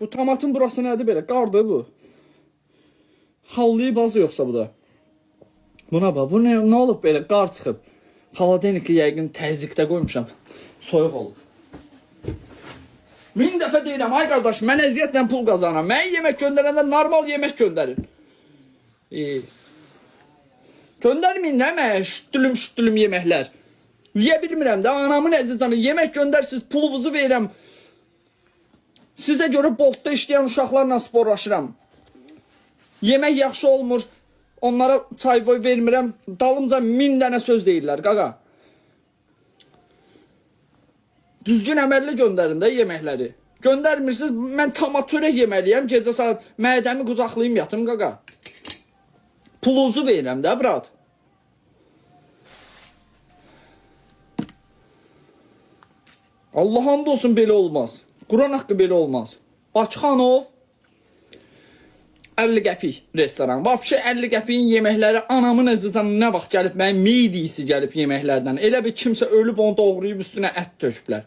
Bu tomatın burası nədir belə? Qardır bu. Hallayıb azı yoxsa bu da. Buna bax, bu nə olub belə? Qar çıxıb. Xaladenik yəqin təzyiqdə qoymuşam. Soyuq olub. 1000 dəfə deyirəm, ay qardaş, mən əziyyətlə pul qazanıram. Mən yemək göndərəndə normal yemək göndərin. Göndərməyin nə mən şüttülüm yeməklər. Yeyə bilmirəm də, anamın əzizanı yemək göndərsiz, pulunuzu verirəm. Sizə görə boltda işləyən uşaqlarla sporlaşıram. Yemək yaxşı olmur, onlara çay boy vermirəm. Dalımca 1000 dənə söz deyirlər, qaqa. Düzgün əməlli göndərin də yeməkləri. Göndərmirsiniz, mən tomat çörək yeməliyəm, gecə saat mədəmi qucaqlayım yatım, qaqa. Pulunuzu verirəm də, brat. Allah hamd olsun belə olmaz. Quran haqqı belə olmaz. Bakıxanov 50 qəpik restoran. Vapşe 50 qəpiyin yeməkləri anamın əzizanı nə vaxt gəlib, mənim midisi gəlib yeməklərdən. Elə bir kimsə ölüb onu doğrayıb üstünə ət töküblər.